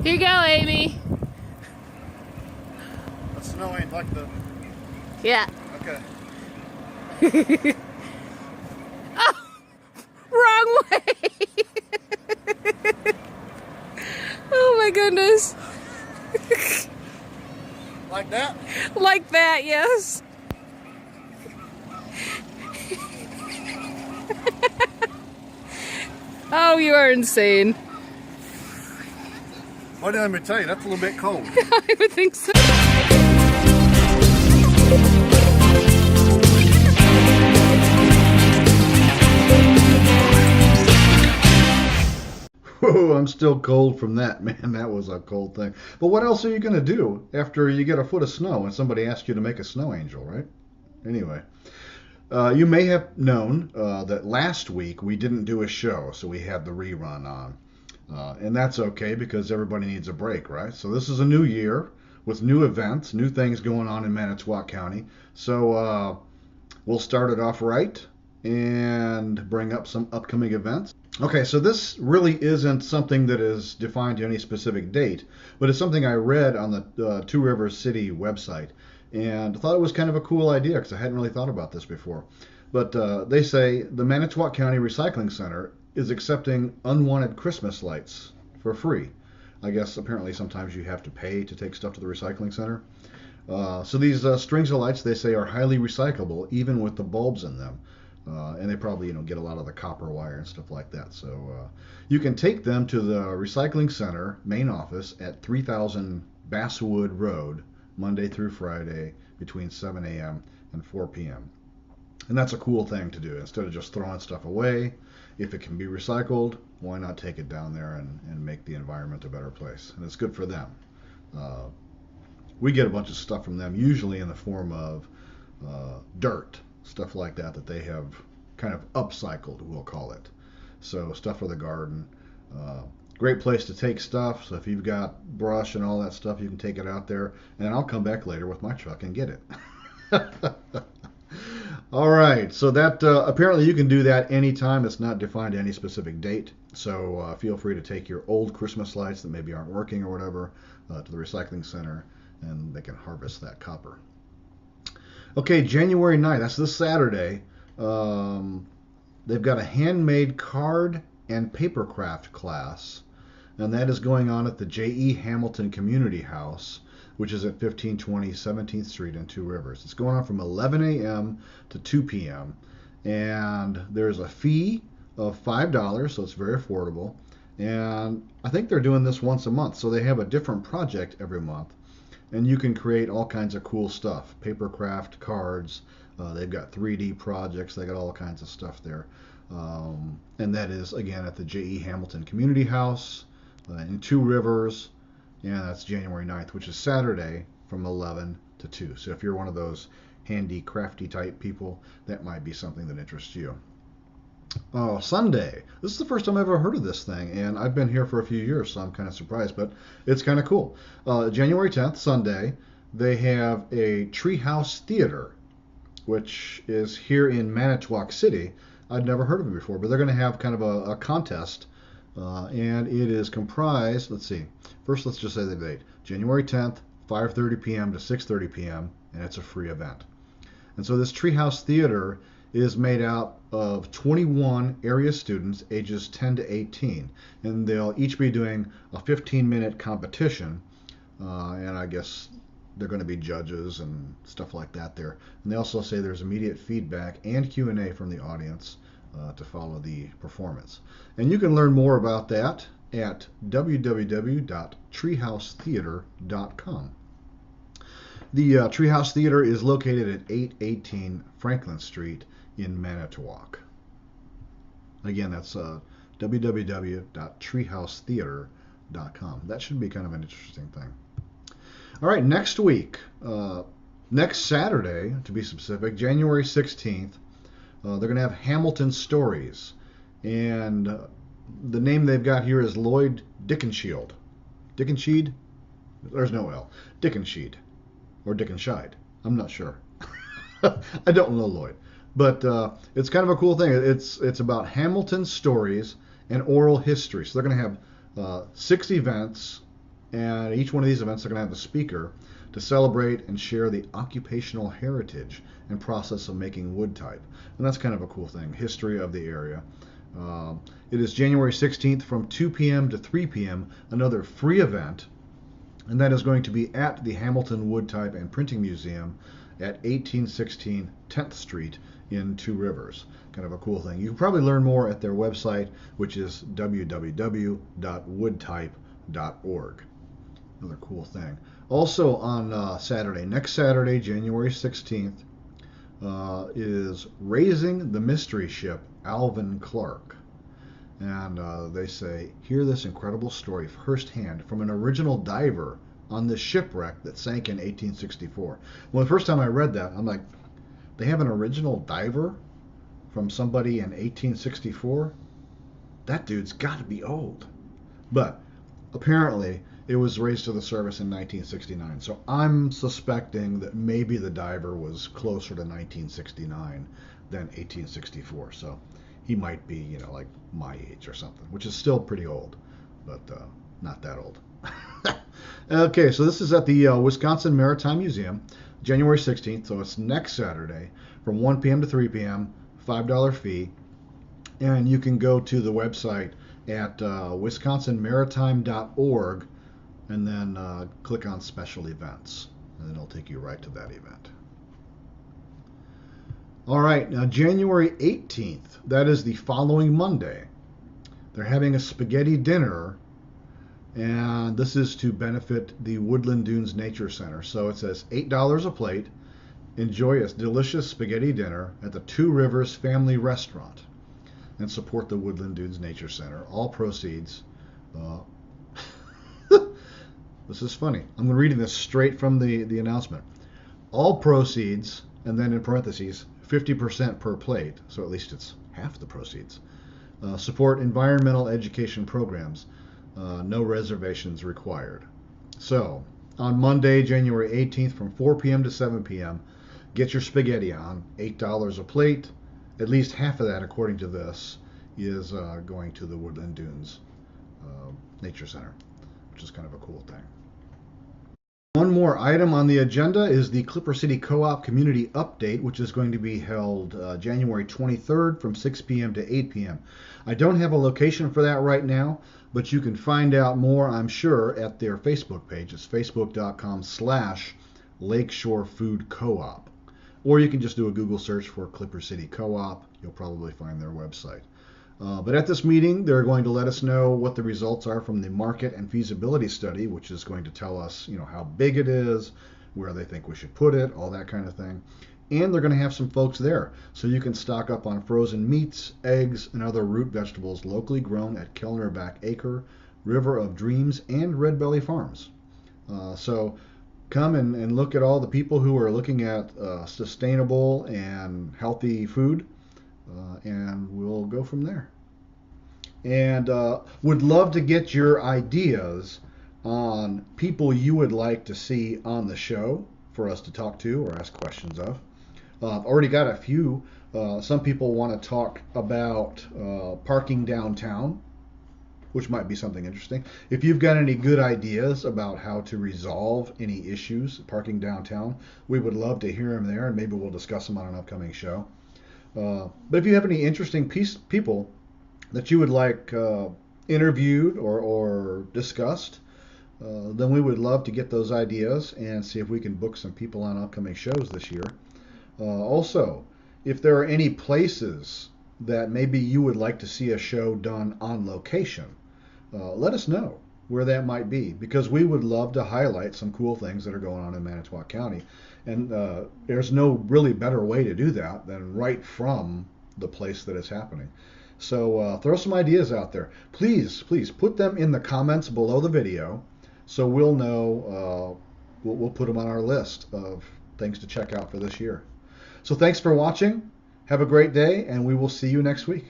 Here you go, Amy. The snow ain't like the... Yeah. Okay. Oh, wrong way. Oh my goodness. Like that? Like that, yes. Oh, you are insane. Well, let me tell you, that's a little bit cold. I would think so. Whoa, I'm still cold from that, man. That was a cold thing. But what else are you going to do after you get a foot of snow and somebody asks you to make a snow angel, right? Anyway, you may have known that last week we didn't do a show, so we had the rerun on. And that's okay because everybody needs a break, right? So this is a new year with new events, new things going on in Manitowoc County. So we'll start it off right and bring up some upcoming events. Okay, so this really isn't something that is defined to any specific date, but it's something I read on the Two Rivers City website and thought it was kind of a cool idea because I hadn't really thought about this before. But they say the Manitowoc County Recycling Center is accepting unwanted Christmas lights for free. I guess apparently sometimes you have to pay to take stuff to the recycling center. So these strings of lights, they say, are highly recyclable, even with the bulbs in them. And they probably, get a lot of the copper wire and stuff like that. So you can take them to the recycling center main office at 3000 Basswood Road, Monday through Friday, between 7 a.m. and 4 p.m. And that's a cool thing to do. Instead of just throwing stuff away, if it can be recycled, why not take it down there and make the environment a better place? And it's good for them. We get a bunch of stuff from them, usually in the form of dirt, stuff like that that they have kind of upcycled, we'll call it. So stuff for the garden. Great place to take stuff. So if you've got brush and all that stuff, you can take it out there, and I'll come back later with my truck and get it. All right, so that apparently you can do that anytime. It's not defined to any specific date. So feel free to take your old Christmas lights that maybe aren't working or whatever to the recycling center, and they can harvest that copper. Okay, January 9th, that's this Saturday. They've got a handmade card and papercraft class, and that is going on at the J.E. Hamilton Community House, which is at 1520 17th Street in Two Rivers. It's going on from 11 a.m. to 2 p.m., and there's a fee of $5, so it's very affordable. And I think they're doing this once a month, so they have a different project every month. And you can create all kinds of cool stuff, papercraft, cards. They've got 3D projects. They got all kinds of stuff there. And that is, again, at the J.E. Hamilton Community House in Two Rivers. And that's January 9th, which is Saturday from 11 to 2. So if you're one of those handy, crafty type people, that might be something that interests you. Sunday. This is the first time I've ever heard of this thing, and I've been here for a few years, so I'm kind of surprised, but it's kind of cool. January 10th, Sunday, they have a Treehouse Theater, which is here in Manitowoc City. I'd never heard of it before, but they're going to have kind of a contest, and it is comprised, let's see, first let's just say the date, January 10th, 5:30 p.m. to 6:30 p.m., and it's a free event. And so this Treehouse Theater is made out of 21 area students ages 10 to 18, and they'll each be doing a 15-minute competition, and I guess they're going to be judges and stuff like that there. And they also say there's immediate feedback and Q&A from the audience to follow the performance. And you can learn more about that at www.treehousetheater.com. The Treehouse Theater is located at 818 Franklin Street in Manitowoc. Again, that's www.treehousetheater.com. That should be kind of an interesting thing. All right, next week, next Saturday, to be specific, January 16th, they're going to have Hamilton Stories. And the name they've got here is Lloyd Dickenshield. Dickenshied? There's no L. Dickenshied. Or Dickenshide. I'm not sure. I don't know Lloyd. But it's kind of a cool thing. It's about Hamilton stories and oral history. So they're going to have 6 events And each one of these events are going to have a speaker to celebrate and share the occupational heritage and process of making wood type. And that's kind of a cool thing, history of the area. It is January 16th from 2 p.m. to 3 p.m., another free event, and that is going to be at the Hamilton Wood Type and Printing Museum at 1816 10th Street in Two Rivers. Kind of a cool thing. You can probably learn more at their website, which is www.woodtype.org. Another cool thing. Also on Saturday, next Saturday, January 16th, is Raising the Mystery Ship Alvin Clark. And they say, hear this incredible story firsthand from an original diver on this shipwreck that sank in 1864. Well, the first time I read that, I'm like, they have an original diver from somebody in 1864? That dude's got to be old. But apparently, it was raised to the surface in 1969. So I'm suspecting that maybe the diver was closer to 1969 than 1864. So he might be, like my age or something, which is still pretty old, but not that old. Okay, so this is at the Wisconsin Maritime Museum, January 16th. So it's next Saturday from 1 p.m. to 3 p.m., $5 fee. And you can go to the website at wisconsinmaritime.org and then click on special events, and then it'll take you right to that event. All right, now January 18th, that is the following Monday. They're having a spaghetti dinner, and this is to benefit the Woodland Dunes Nature Center. So it says $8 a plate. Enjoy a delicious spaghetti dinner at the Two Rivers Family Restaurant and support the Woodland Dunes Nature Center. All proceeds. This is funny. I'm reading this straight from the announcement. All proceeds, and then in parentheses, 50% per plate, so at least it's half the proceeds. Support environmental education programs. No reservations required. So, on Monday, January 18th from 4 p.m. to 7 p.m., get your spaghetti on. $8 a plate. At least half of that, according to this, is going to the Woodland Dunes Nature Center, which is kind of a cool thing. One more item on the agenda is the Clipper City Co-op Community Update, which is going to be held January 23rd from 6 p.m. to 8 p.m. I don't have a location for that right now, but you can find out more, I'm sure, at their Facebook page. It's facebook.com/Lakeshore Food Co-op. Or you can just do a Google search for Clipper City Co-op. You'll probably find their website. But at this meeting, they're going to let us know what the results are from the market and feasibility study, which is going to tell us, how big it is, where they think we should put it, all that kind of thing. And they're going to have some folks there, so you can stock up on frozen meats, eggs, and other root vegetables locally grown at Kellner Back Acre, River of Dreams, and Red Belly Farms. So come and look at all the people who are looking at sustainable and healthy food. And we'll go from there. And would love to get your ideas on people you would like to see on the show for us to talk to or ask questions of. I've already got a few. Some people want to talk about parking downtown, which might be something interesting. If you've got any good ideas about how to resolve any issues parking downtown, we would love to hear them there, and maybe we'll discuss them on an upcoming show. But if you have any interesting people that you would like interviewed or discussed, then we would love to get those ideas and see if we can book some people on upcoming shows this year. Also, if there are any places that maybe you would like to see a show done on location, let us know where that might be, because we would love to highlight some cool things that are going on in Manitowoc County. And there's no really better way to do that than right from the place that it's happening. So throw some ideas out there. Please put them in the comments below the video so we'll know, we'll put them on our list of things to check out for this year. So thanks for watching. Have a great day, and we will see you next week.